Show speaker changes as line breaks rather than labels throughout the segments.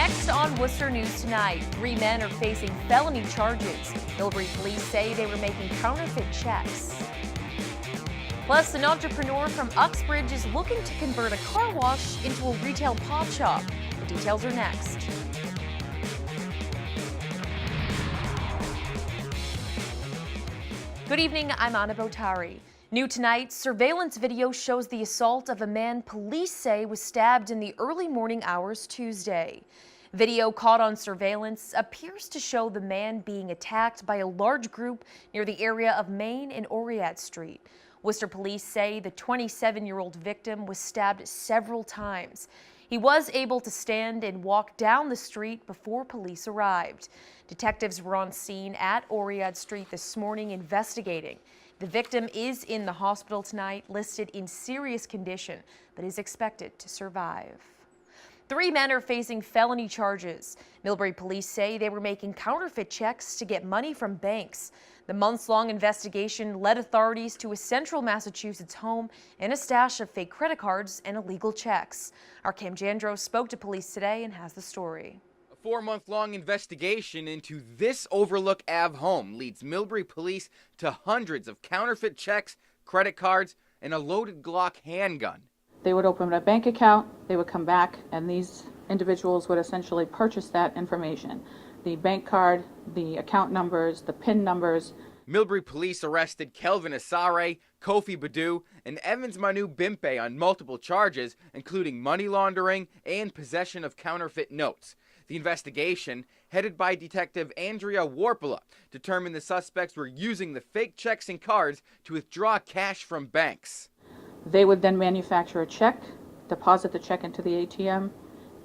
Next on Worcester News Tonight, 3 men are facing felony charges. Millbury police say they were making counterfeit checks. Plus, an entrepreneur from Uxbridge is looking to convert a car wash into a retail pawn shop. The details are next. Good evening, I'm Anna Botari. New tonight, surveillance video shows the assault of a man police say was stabbed in the early morning hours Tuesday. Video caught on surveillance appears to show the man being attacked by a large group near the area of Main and Oread Street. Worcester police say the 27-year-old victim was stabbed several times. He was able to stand and walk down the street before police arrived. Detectives were on scene at Oread Street this morning investigating. The victim is in the hospital tonight, listed in serious condition, but is expected to survive. 3 men are facing felony charges. Millbury police say they were making counterfeit checks to get money from banks. The months-long investigation led authorities to a central Massachusetts home and a stash of fake credit cards and illegal checks. Our Cam Jandro spoke to police today and has the story.
A 4-month-long investigation into this Overlook Ave home leads Millbury police to hundreds of counterfeit checks, credit cards, and a loaded Glock handgun.
They would open a bank account, they would come back, and these individuals would essentially purchase that information. The bank card, the account numbers, the PIN numbers.
Millbury police arrested Kelvin Asare, Kofi Badu, and Evans Manu Bimpe on multiple charges, including money laundering and possession of counterfeit notes. The investigation, headed by Detective Andrea Warpala, determined the suspects were using the fake checks and cards to withdraw cash from banks.
They would then manufacture a check, deposit the check into the ATM,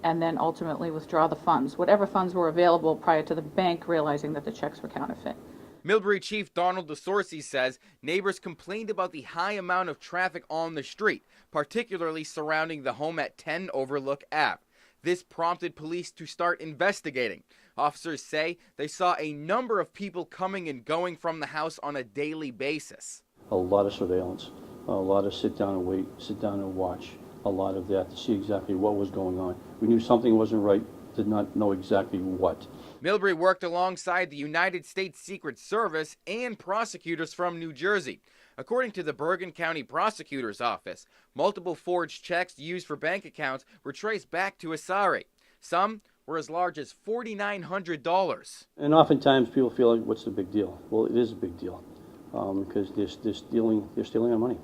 and then ultimately withdraw the funds, whatever funds were available prior to the bank realizing that the checks were counterfeit.
Millbury Chief Donald DeSorcy says neighbors complained about the high amount of traffic on the street, particularly surrounding the home at 10 Overlook Ave. This prompted police to start investigating. Officers say they saw a number of people coming and going from the house on a daily basis.
A lot of surveillance, a lot of sit down and wait, sit down and watch, a lot of that to see exactly what was going on. We knew something wasn't right, did not know exactly what.
Millbury worked alongside the United States Secret Service and prosecutors from New Jersey. According to the Bergen County Prosecutor's Office, multiple forged checks used for bank accounts were traced back to Asare. Some were as large as $4,900.
And oftentimes people feel like, what's the big deal? Well, it is a big deal because they're stealing our money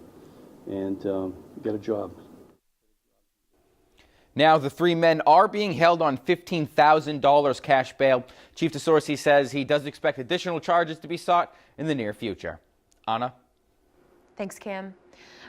and get a job.
Now the 3 men are being held on $15,000 cash bail. Chief DeSorcy says he does expect additional charges to be sought in the near future. Anna?
Thanks, Cam.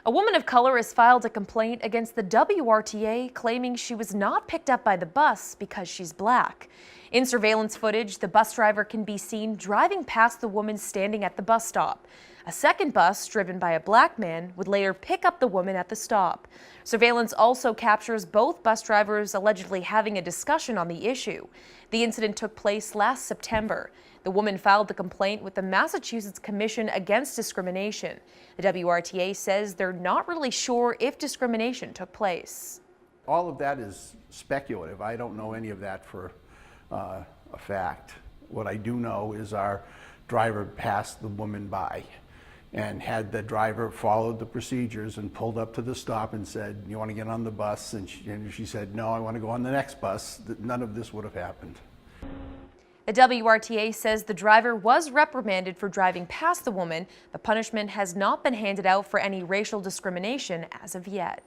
A woman of color has filed a complaint against the WRTA, claiming she was not picked up by the bus because she's black. In surveillance footage, the bus driver can be seen driving past the woman standing at the bus stop. A second bus, driven by a black man, would later pick up the woman at the stop. Surveillance also captures both bus drivers allegedly having a discussion on the issue. The incident took place last September. The woman filed the complaint with the Massachusetts Commission Against Discrimination. The WRTA says they're not really sure if discrimination took place.
All of that is speculative. I don't know any of that for a fact. What I do know is our driver passed the woman by, and had the driver followed the procedures and pulled up to the stop and said, "You want to get on the bus?" and she said, "No, I want to go on the next bus," none of this would have happened.
The WRTA says the driver was reprimanded for driving past the woman. The punishment has not been handed out for any racial discrimination as of yet.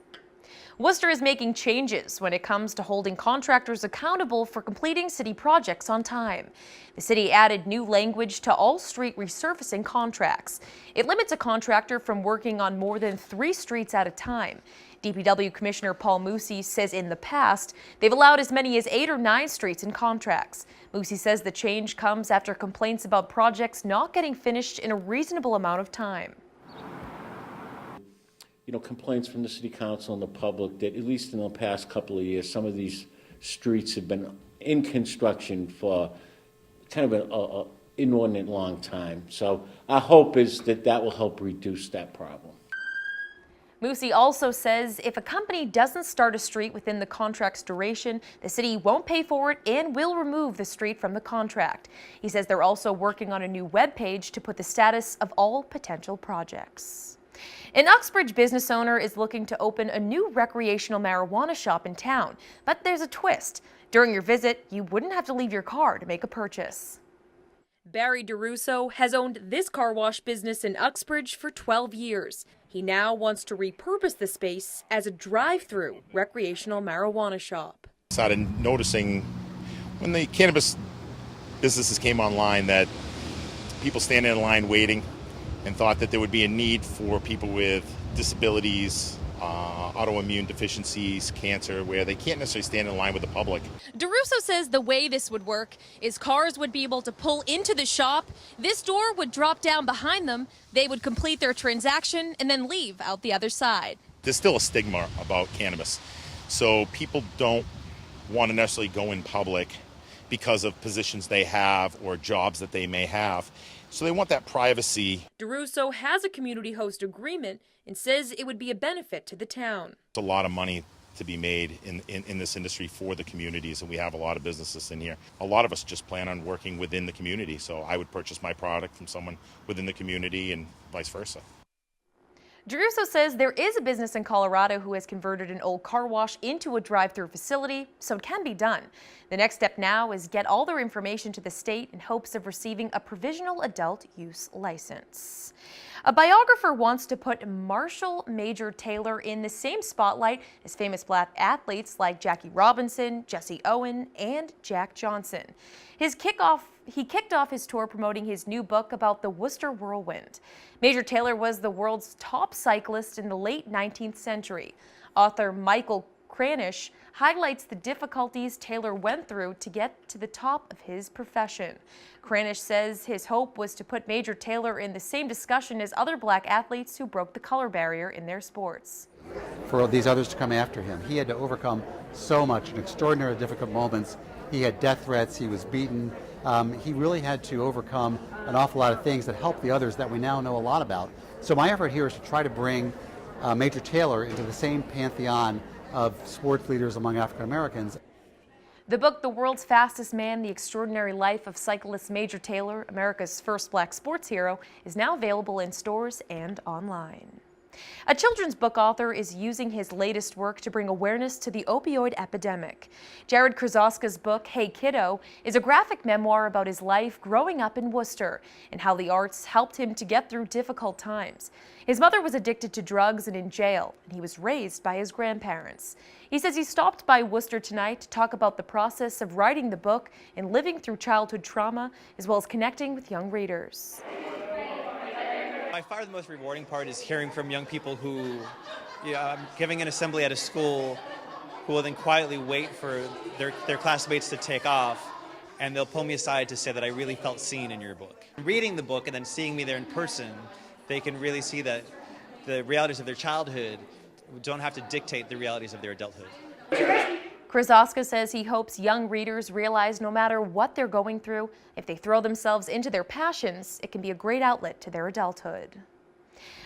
Worcester is making changes when it comes to holding contractors accountable for completing city projects on time. The city added new language to all street resurfacing contracts. It limits a contractor from working on more than 3 streets at a time. DPW Commissioner Paul Moosey says in the past, they've allowed as many as 8 or 9 streets in contracts. Moosey says the change comes after complaints about projects not getting finished in a reasonable amount of time.
Complaints from the city council and the public that at least in the past couple of years, some of these streets have been in construction for kind of an inordinate long time. So our hope is that that will help reduce that problem.
Moosey also says if a company doesn't start a street within the contract's duration, the city won't pay for it and will remove the street from the contract. He says they're also working on a new webpage to put the status of all potential projects. An Uxbridge business owner is looking to open a new recreational marijuana shop in town, but there's a twist. During your visit, you wouldn't have to leave your car to make a purchase. Barry DeRusso has owned this car wash business in Uxbridge for 12 years. He now wants to repurpose the space as a drive-through recreational marijuana shop.
I started noticing when the cannabis businesses came online that people standing in line waiting and thought that there would be a need for people with disabilities, autoimmune deficiencies, cancer, where they can't necessarily stand in line with the public.
DeRusso says the way this would work is cars would be able to pull into the shop, this door would drop down behind them, they would complete their transaction and then leave out the other side.
There's still a stigma about cannabis, so people don't want to necessarily go in public because of positions they have or jobs that they may have. So they want that privacy.
DeRusso has a community host agreement and says it would be a benefit to the town.
There's a lot of money to be made in this industry for the communities, and we have a lot of businesses in here. A lot of us just plan on working within the community, so I would purchase my product from someone within the community and vice versa.
DeRusso says there is a business in Colorado who has converted an old car wash into a drive-through facility, so it can be done. The next step now is get all their information to the state in hopes of receiving a provisional adult use license. A biographer wants to put Marshall Major Taylor in the same spotlight as famous black athletes like Jackie Robinson, Jesse Owen, and Jack Johnson. He kicked off his tour promoting his new book about the Worcester whirlwind. Major Taylor was the world's top cyclist in the late 19th century. Author Michael Cranish highlights the difficulties Taylor went through to get to the top of his profession. Cranish says his hope was to put Major Taylor in the same discussion as other black athletes who broke the color barrier in their sports.
For these others to come after him, he had to overcome so much in extraordinarily difficult moments. He had death threats, he was beaten. He really had to overcome an awful lot of things that helped the others that we now know a lot about. So my effort here is to try to bring Major Taylor into the same pantheon of sports leaders among African Americans.
The book, The World's Fastest Man, The Extraordinary Life of Cyclist Major Taylor, America's first black sports hero, is now available in stores and online. A children's book author is using his latest work to bring awareness to the opioid epidemic. Jared Krasowska's book, Hey Kiddo, is a graphic memoir about his life growing up in Worcester and how the arts helped him to get through difficult times. His mother was addicted to drugs and in jail, and he was raised by his grandparents. He says he stopped by Worcester tonight to talk about the process of writing the book and living through childhood trauma, as well as connecting with young readers.
By far the most rewarding part is hearing from young people who, I'm giving an assembly at a school, who will then quietly wait for their classmates to take off, and they'll pull me aside to say that I really felt seen in your book. Reading the book and then seeing me there in person, they can really see that the realities of their childhood don't have to dictate the realities of their adulthood.
Krasowska says he hopes young readers realize no matter what they're going through, if they throw themselves into their passions, it can be a great outlet to their adulthood.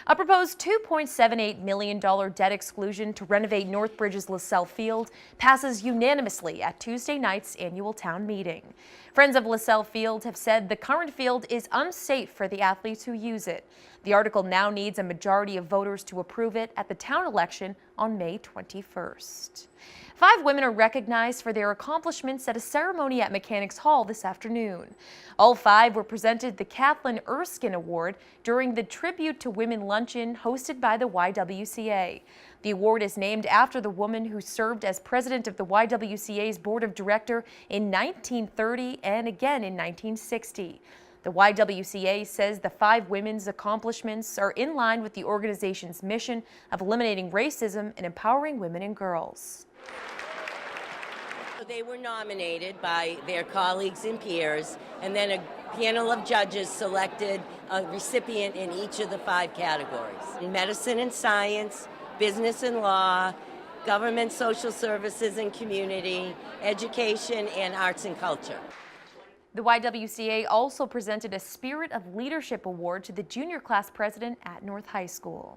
A proposed $2.78 million debt exclusion to renovate Northbridge's Lasell Field passes unanimously at Tuesday night's annual town meeting. Friends of Lasell Field have said the current field is unsafe for the athletes who use it. The article now needs a majority of voters to approve it at the town election on May 21st. 5 women are recognized for their accomplishments at a ceremony at Mechanics Hall this afternoon. All 5 were presented the Kathleen Erskine Award during the Tribute to Women luncheon hosted by the YWCA. The award is named after the woman who served as president of the YWCA's board of directors in 1930 and again in 1960. The YWCA says the 5 women's accomplishments are in line with the organization's mission of eliminating racism and empowering women and girls.
They were nominated by their colleagues and peers, and then a panel of judges selected a recipient in each of the 5 categories: in medicine and science, business and law, government, social services and community, education, and arts and culture.
The YWCA also presented a Spirit of Leadership Award to the junior class president at North High School.